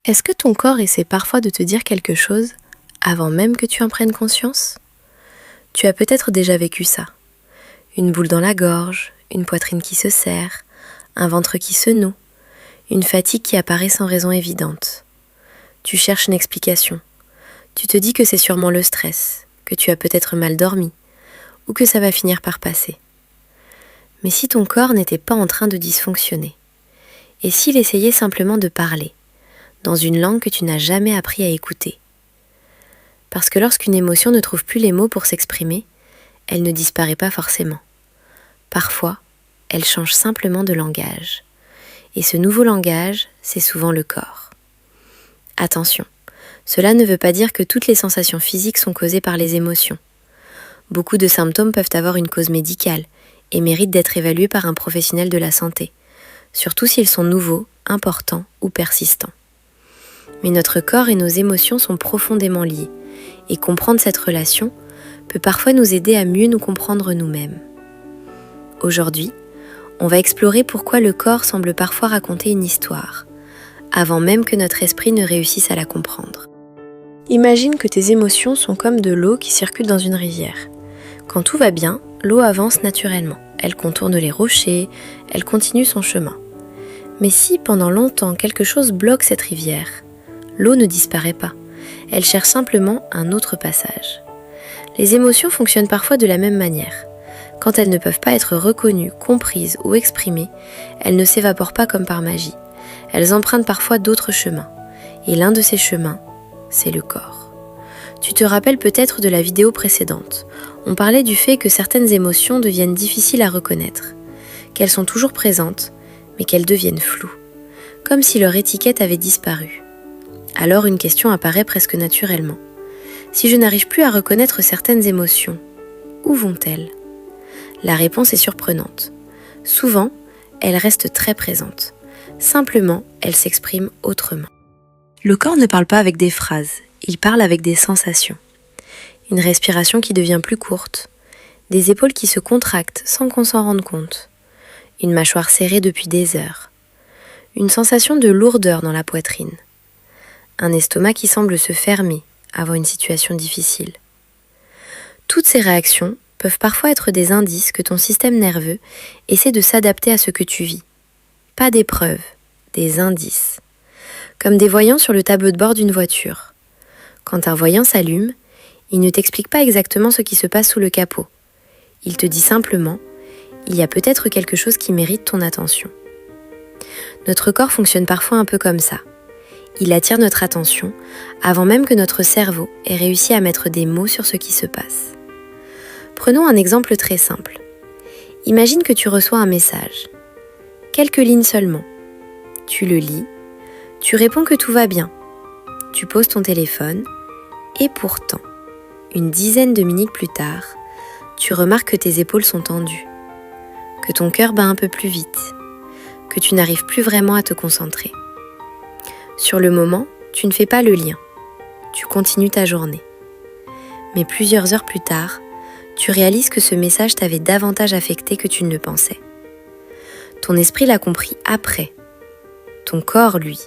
Est-ce que ton corps essaie parfois de te dire quelque chose avant même que tu en prennes conscience? Tu as peut-être déjà vécu ça. Une boule dans la gorge, une poitrine qui se serre, un ventre qui se noue, une fatigue qui apparaît sans raison évidente. Tu cherches une explication. Tu te dis que c'est sûrement le stress, que tu as peut-être mal dormi, ou que ça va finir par passer. Mais si ton corps n'était pas en train de dysfonctionner, et s'il essayait simplement de parler, dans une langue que tu n'as jamais appris à écouter? Parce que lorsqu'une émotion ne trouve plus les mots pour s'exprimer, elle ne disparaît pas forcément. Parfois, elle change simplement de langage. Et ce nouveau langage, c'est souvent le corps. Attention, cela ne veut pas dire que toutes les sensations physiques sont causées par les émotions. Beaucoup de symptômes peuvent avoir une cause médicale et méritent d'être évalués par un professionnel de la santé, surtout s'ils sont nouveaux, importants ou persistants. Mais notre corps et nos émotions sont profondément liés, et comprendre cette relation peut parfois nous aider à mieux nous comprendre nous-mêmes. Aujourd'hui, on va explorer pourquoi le corps semble parfois raconter une histoire, avant même que notre esprit ne réussisse à la comprendre. Imagine que tes émotions sont comme de l'eau qui circule dans une rivière. Quand tout va bien, l'eau avance naturellement. Elle contourne les rochers, elle continue son chemin. Mais si pendant longtemps quelque chose bloque cette rivière, l'eau ne disparaît pas, elle cherche simplement un autre passage. Les émotions fonctionnent parfois de la même manière. Quand elles ne peuvent pas être reconnues, comprises ou exprimées, elles ne s'évaporent pas comme par magie. Elles empruntent parfois d'autres chemins. Et l'un de ces chemins, c'est le corps. Tu te rappelles peut-être de la vidéo précédente. On parlait du fait que certaines émotions deviennent difficiles à reconnaître, qu'elles sont toujours présentes, mais qu'elles deviennent floues, comme si leur étiquette avait disparu. Alors une question apparaît presque naturellement. Si je n'arrive plus à reconnaître certaines émotions, où vont-elles? La réponse est surprenante. Souvent, elles restent très présentes. Simplement, elles s'expriment autrement. Le corps ne parle pas avec des phrases, il parle avec des sensations. Une respiration qui devient plus courte, des épaules qui se contractent sans qu'on s'en rende compte, une mâchoire serrée depuis des heures, une sensation de lourdeur dans la poitrine, un estomac qui semble se fermer avant une situation difficile. Toutes ces réactions peuvent parfois être des indices que ton système nerveux essaie de s'adapter à ce que tu vis. Pas des preuves, des indices. Comme des voyants sur le tableau de bord d'une voiture. Quand un voyant s'allume, il ne t'explique pas exactement ce qui se passe sous le capot. Il te dit simplement « il y a peut-être quelque chose qui mérite ton attention ». Notre corps fonctionne parfois un peu comme ça. Il attire notre attention avant même que notre cerveau ait réussi à mettre des mots sur ce qui se passe. Prenons un exemple très simple. Imagine que tu reçois un message. Quelques lignes seulement. Tu le lis, tu réponds que tout va bien. Tu poses ton téléphone et pourtant, une dizaine de minutes plus tard, tu remarques que tes épaules sont tendues, que ton cœur bat un peu plus vite, que tu n'arrives plus vraiment à te concentrer. Sur le moment, tu ne fais pas le lien. Tu continues ta journée. Mais plusieurs heures plus tard, tu réalises que ce message t'avait davantage affecté que tu ne le pensais. Ton esprit l'a compris après. Ton corps, lui,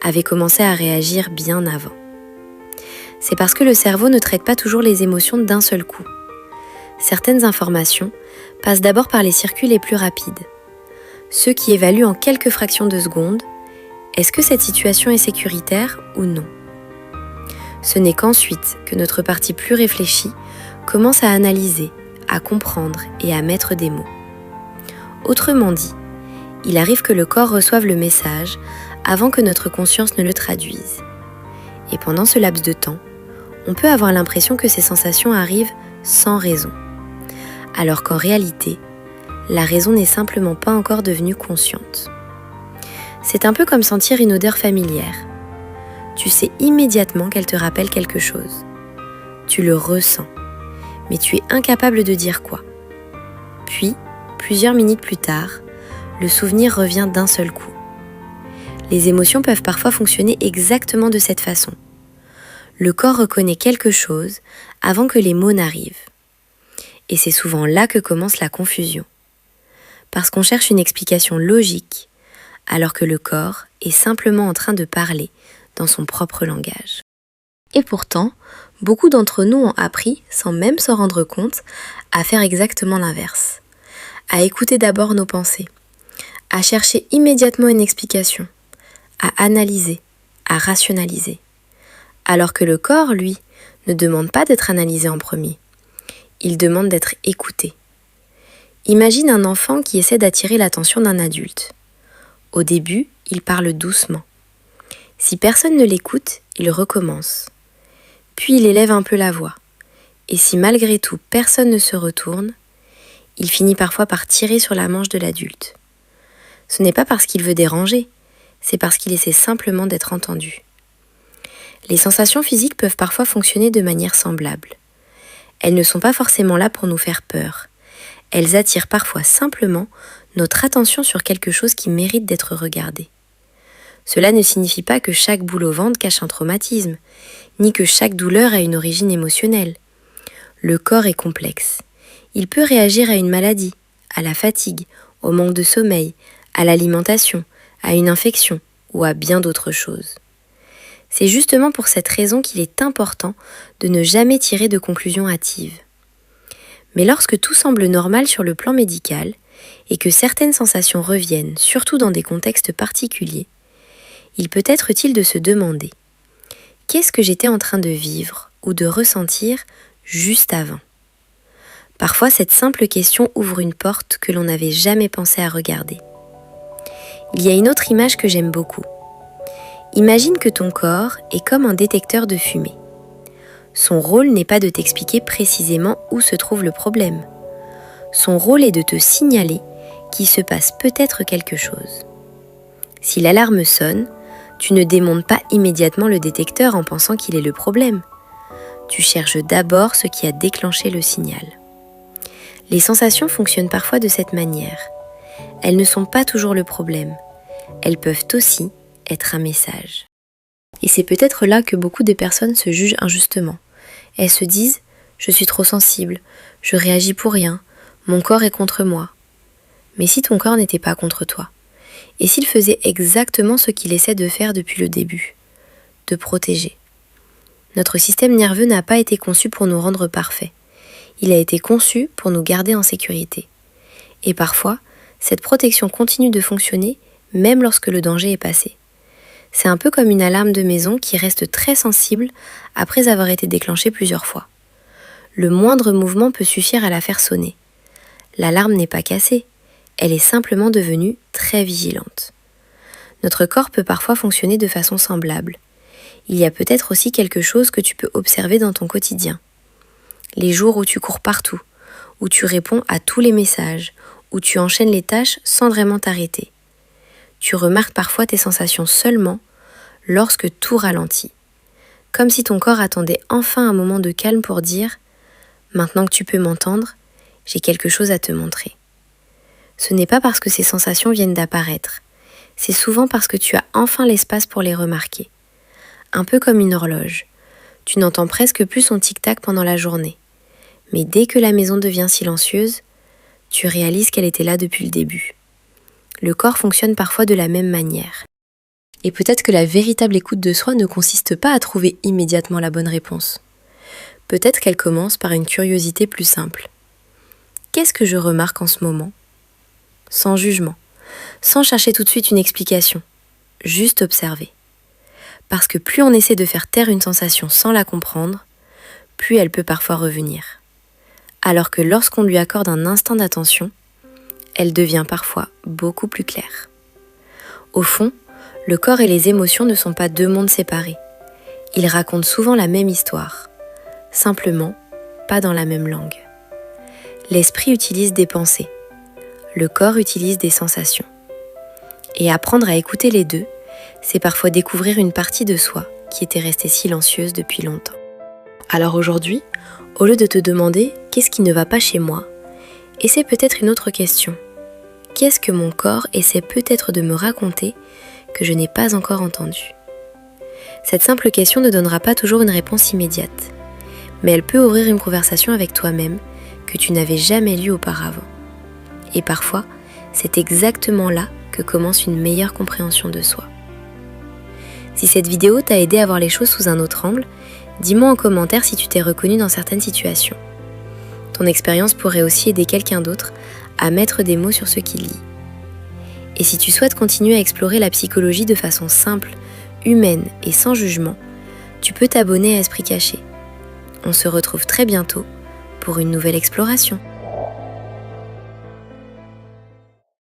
avait commencé à réagir bien avant. C'est parce que le cerveau ne traite pas toujours les émotions d'un seul coup. Certaines informations passent d'abord par les circuits les plus rapides. Ceux qui évaluent en quelques fractions de secondes est-ce que cette situation est sécuritaire ou non. Ce n'est qu'ensuite que notre partie plus réfléchie commence à analyser, à comprendre et à mettre des mots. Autrement dit, il arrive que le corps reçoive le message avant que notre conscience ne le traduise. Et pendant ce laps de temps, on peut avoir l'impression que ces sensations arrivent sans raison. Alors qu'en réalité, la raison n'est simplement pas encore devenue consciente. C'est un peu comme sentir une odeur familière. Tu sais immédiatement qu'elle te rappelle quelque chose. Tu le ressens, mais tu es incapable de dire quoi. Puis, plusieurs minutes plus tard, le souvenir revient d'un seul coup. Les émotions peuvent parfois fonctionner exactement de cette façon. Le corps reconnaît quelque chose avant que les mots n'arrivent. Et c'est souvent là que commence la confusion. Parce qu'on cherche une explication logique, alors que le corps est simplement en train de parler dans son propre langage. Et pourtant, beaucoup d'entre nous ont appris, sans même s'en rendre compte, à faire exactement l'inverse. À écouter d'abord nos pensées, à chercher immédiatement une explication, à analyser, à rationaliser. Alors que le corps, lui, ne demande pas d'être analysé en premier. Il demande d'être écouté. Imagine un enfant qui essaie d'attirer l'attention d'un adulte. Au début, il parle doucement. Si personne ne l'écoute, il recommence. Puis il élève un peu la voix. Et si malgré tout personne ne se retourne, il finit parfois par tirer sur la manche de l'adulte. Ce n'est pas parce qu'il veut déranger, c'est parce qu'il essaie simplement d'être entendu. Les sensations physiques peuvent parfois fonctionner de manière semblable. Elles ne sont pas forcément là pour nous faire peur. Elles attirent parfois simplement notre attention sur quelque chose qui mérite d'être regardé. Cela ne signifie pas que chaque boule au ventre cache un traumatisme, ni que chaque douleur a une origine émotionnelle. Le corps est complexe. Il peut réagir à une maladie, à la fatigue, au manque de sommeil, à l'alimentation, à une infection ou à bien d'autres choses. C'est justement pour cette raison qu'il est important de ne jamais tirer de conclusions hâtives. Mais lorsque tout semble normal sur le plan médical et que certaines sensations reviennent, surtout dans des contextes particuliers, il peut être utile de se demander « Qu'est-ce que j'étais en train de vivre ou de ressentir juste avant ?» Parfois, cette simple question ouvre une porte que l'on n'avait jamais pensé à regarder. Il y a une autre image que j'aime beaucoup. Imagine que ton corps est comme un détecteur de fumée. Son rôle n'est pas de t'expliquer précisément où se trouve le problème. Son rôle est de te signaler qu'il se passe peut-être quelque chose. Si l'alarme sonne, tu ne démontes pas immédiatement le détecteur en pensant qu'il est le problème. Tu cherches d'abord ce qui a déclenché le signal. Les sensations fonctionnent parfois de cette manière. Elles ne sont pas toujours le problème. Elles peuvent aussi être un message. Et c'est peut-être là que beaucoup de personnes se jugent injustement. Elles se disent « je suis trop sensible, je réagis pour rien, mon corps est contre moi ». Mais si ton corps n'était pas contre toi, et s'il faisait exactement ce qu'il essaie de faire depuis le début, de protéger. Notre système nerveux n'a pas été conçu pour nous rendre parfaits. Il a été conçu pour nous garder en sécurité. Et parfois, cette protection continue de fonctionner même lorsque le danger est passé. C'est un peu comme une alarme de maison qui reste très sensible après avoir été déclenchée plusieurs fois. Le moindre mouvement peut suffire à la faire sonner. L'alarme n'est pas cassée, elle est simplement devenue très vigilante. Notre corps peut parfois fonctionner de façon semblable. Il y a peut-être aussi quelque chose que tu peux observer dans ton quotidien. Les jours où tu cours partout, où tu réponds à tous les messages, où tu enchaînes les tâches sans vraiment t'arrêter. Tu remarques parfois tes sensations seulement lorsque tout ralentit. Comme si ton corps attendait enfin un moment de calme pour dire « Maintenant que tu peux m'entendre, j'ai quelque chose à te montrer ». Ce n'est pas parce que ces sensations viennent d'apparaître, c'est souvent parce que tu as enfin l'espace pour les remarquer. Un peu comme une horloge. Tu n'entends presque plus son tic-tac pendant la journée. Mais dès que la maison devient silencieuse, tu réalises qu'elle était là depuis le début. Le corps fonctionne parfois de la même manière. Et peut-être que la véritable écoute de soi ne consiste pas à trouver immédiatement la bonne réponse. Peut-être qu'elle commence par une curiosité plus simple. Qu'est-ce que je remarque en ce moment ? Sans jugement, sans chercher tout de suite une explication, juste observer. Parce que plus on essaie de faire taire une sensation sans la comprendre, plus elle peut parfois revenir. Alors que lorsqu'on lui accorde un instant d'attention, elle devient parfois beaucoup plus claire. Au fond, le corps et les émotions ne sont pas deux mondes séparés. Ils racontent souvent la même histoire, simplement pas dans la même langue. L'esprit utilise des pensées, le corps utilise des sensations. Et apprendre à écouter les deux, c'est parfois découvrir une partie de soi qui était restée silencieuse depuis longtemps. Alors aujourd'hui, au lieu de te demander « qu'est-ce qui ne va pas chez moi ?», essaie peut-être une autre question. Qu'est-ce que mon corps essaie peut-être de me raconter que je n'ai pas encore entendu ? Cette simple question ne donnera pas toujours une réponse immédiate, mais elle peut ouvrir une conversation avec toi-même que tu n'avais jamais lue auparavant. Et parfois, c'est exactement là que commence une meilleure compréhension de soi. Si cette vidéo t'a aidé à voir les choses sous un autre angle, dis-moi en commentaire si tu t'es reconnu dans certaines situations. Ton expérience pourrait aussi aider quelqu'un d'autre à mettre des mots sur ce qu'il lit. Et si tu souhaites continuer à explorer la psychologie de façon simple, humaine et sans jugement, tu peux t'abonner à Esprit Caché. On se retrouve très bientôt pour une nouvelle exploration.